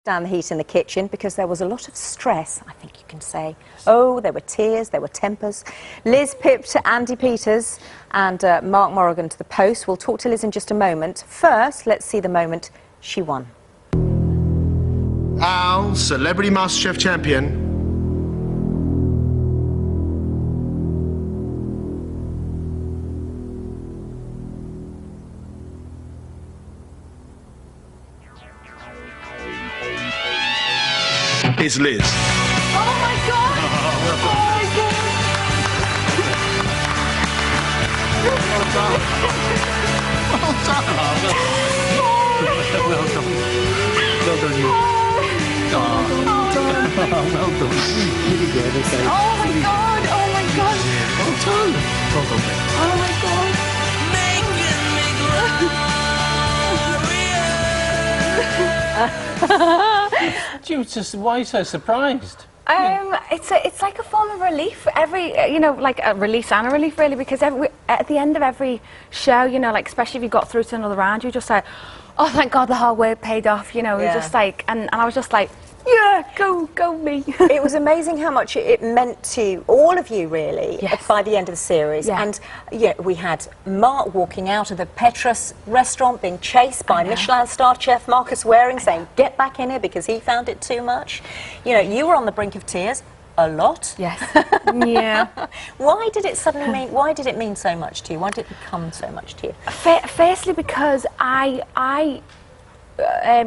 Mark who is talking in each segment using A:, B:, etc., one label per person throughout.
A: down the heat in the kitchen because there was a lot of stress, I think you can say. Oh, there were tears, there were tempers. Liz pipped Andy Peters and Mark Morrigan to the post. We'll talk to Liz in just a moment. First, let's see the moment she won.
B: Our Celebrity MasterChef champion is Liz.
C: Oh my God! Oh my God!
B: Well done. Well done.
D: Well done. Well done, you. Well done. Really good, okay.
C: Oh my God! Oh my God!
D: Well done. Well done, mate.
C: Oh my God!
E: Why are you so surprised?
C: It's like a form of relief. Like a release and a relief, really, because at the end of every show, like especially if you got through to another round, you're just like, oh, thank God the hard work paid off. You're just like, and I was just like, yeah, go me.
A: It was amazing how much it meant to all of you, really, by the end of the series.
C: Yeah.
A: And we had Mark walking out of the Petrus restaurant being chased by Michelin-starred chef Marcus Waring saying, get back in here, because he found it too much. You were on the brink of tears a lot.
C: Yes. Yeah.
A: Why did it mean so much to you? Why did it become so much to you?
C: Firstly, because I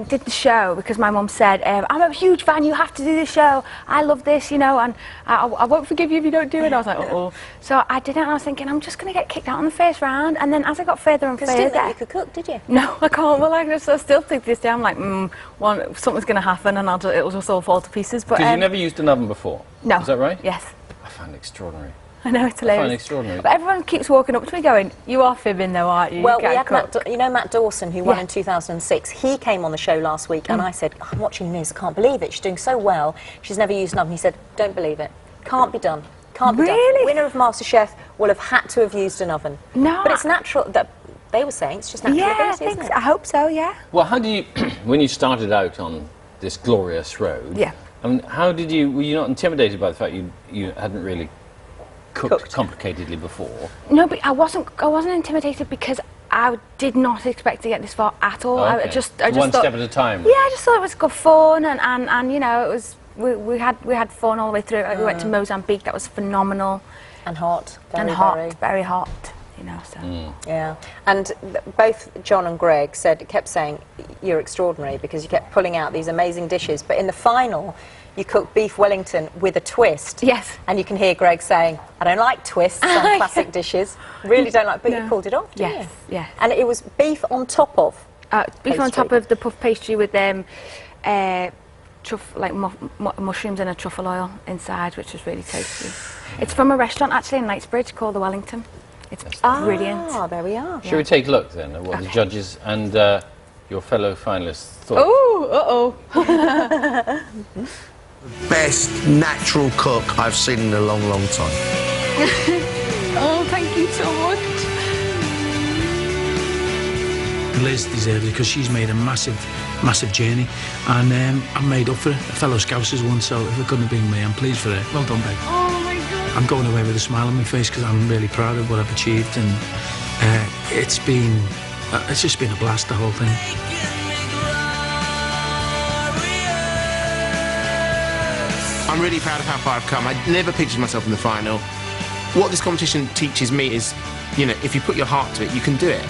C: did the show because my mum said, I'm a huge fan, you have to do this show, I love this, and I won't forgive you if you don't do it. I was like, uh-oh. So I did it, and I was thinking, I'm just going to get kicked out in the first round. And then as I got further and further...
A: Because you didn't think you could cook, did you?
C: No, I can't. Well, I still think this day, I'm like, something's going to happen, and it'll just all fall to pieces. But
E: Because you never used an oven before?
C: No.
E: Is that right?
C: Yes.
E: I find it extraordinary.
C: I know, it's hilarious.
E: I find it extraordinary.
C: But everyone keeps walking up to me going, you are fibbing though, aren't you?
A: Well,
C: you
A: we had
C: cook.
A: Matt Dawson, who won in 2006. He came on the show last week, and I said, I'm watching Liz, I can't believe it. She's doing so well. She's never used an oven. He said, don't believe it. Can't be done. Can't be done.
C: Really?
A: Winner of MasterChef will have had to have used an oven.
C: No.
A: But it's natural. That they were saying it's just natural
C: Yeah,
A: ability, isn't it?
C: I hope so, yeah.
E: Well, how do you, when you started out on this glorious road, were you not intimidated by the fact you hadn't really cooked complicatedly before?
C: No, but I wasn't intimidated because I did not expect to get this far at all.
E: Okay.
C: I just
E: One
C: thought,
E: step at a time.
C: Yeah, I just thought it was good fun, and it was we had fun all the way through. We went to Mozambique, that was phenomenal.
A: And hot.
C: Very hot. So.
A: Yeah, and both John and Greg kept saying, you're extraordinary, because you kept pulling out these amazing dishes. But in the final, you cooked beef Wellington with a twist.
C: Yes.
A: And you can hear Greg saying, I don't like twists on classic dishes. Really don't like, but you pulled it off, didn't you?
C: Yes.
A: And it was beef on top of
C: beef on top of the puff pastry with mushrooms and a truffle oil inside, which was really tasty. It's from a restaurant actually in Knightsbridge called the Wellington. It's brilliant.
A: Ah, there we are.
E: Shall we take a look then at what the judges and your fellow finalists thought?
C: Oh, uh-oh.
B: Best natural cook I've seen in a long, long time.
C: Oh, thank you so much.
D: Liz deserves it because she's made a massive journey, and I made up for it. A fellow Scousers won, so if it couldn't have been me, I'm pleased for her. Well done, babe.
C: Oh my God.
D: I'm going away with a smile on my face because I'm really proud of what I've achieved, and it's just been a blast, the whole thing.
B: I'm really proud of how far I've come. I never pictured myself in the final. What this competition teaches me is, if you put your heart to it, you can do it.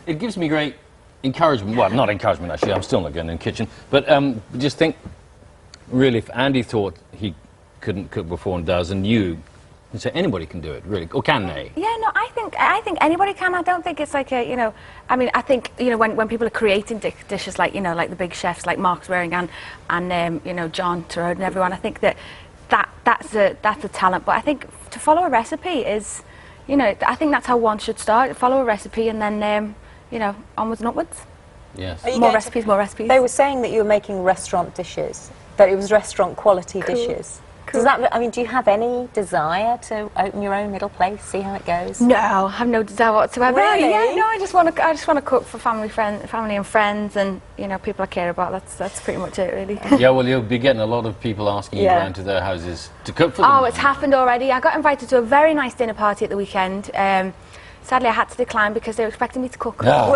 E: It gives me great encouragement. Well, not encouragement, actually. I'm still not going in the kitchen. But just think, really, if Andy thought he couldn't cook before and does, and you say anybody can do it, really, or can they?
C: Yeah, no, I think anybody can. I don't think it's like a, I mean, I think, when people are creating dishes like, like the big chefs like Mark Waring and John Turod and everyone, I think that's a talent. But I think to follow a recipe is, I think that's how one should start. Follow a recipe and then, onwards and upwards.
E: Yes.
C: More recipes.
A: They were saying that you were making restaurant dishes, that it was restaurant quality dishes. Does that, I mean, do you have any desire to open your own little place, see how it goes?
C: No, I have no desire whatsoever.
A: Really?
C: Yeah, no, I just want to cook for family and friends, and you know, people I care about. That's pretty much it, really.
E: Yeah, well, you'll be getting a lot of people asking you around to their houses to cook for them.
C: Oh, it's happened already. I got invited to a very nice dinner party at the weekend. Sadly, I had to decline because they were expecting me to cook.
E: No.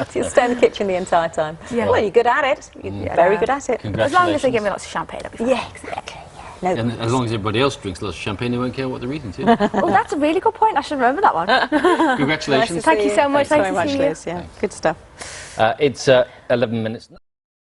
A: So you'll stay in the kitchen the entire time.
C: Yeah.
A: Well, you're good at it. You're very good at it.
C: As long as they give me lots of champagne, I'll be fine.
A: Yeah, exactly. Yeah. No
E: And
A: worries.
E: as long as everybody else drinks lots of champagne, they won't care what they're eating too.
C: Oh, that's a really good point. I should remember that one.
E: Congratulations.
C: Thank you so much.
A: Thanks very
C: Nice to
A: much,
C: see you.
A: Liz. Yeah, good stuff.
E: It's 11 minutes.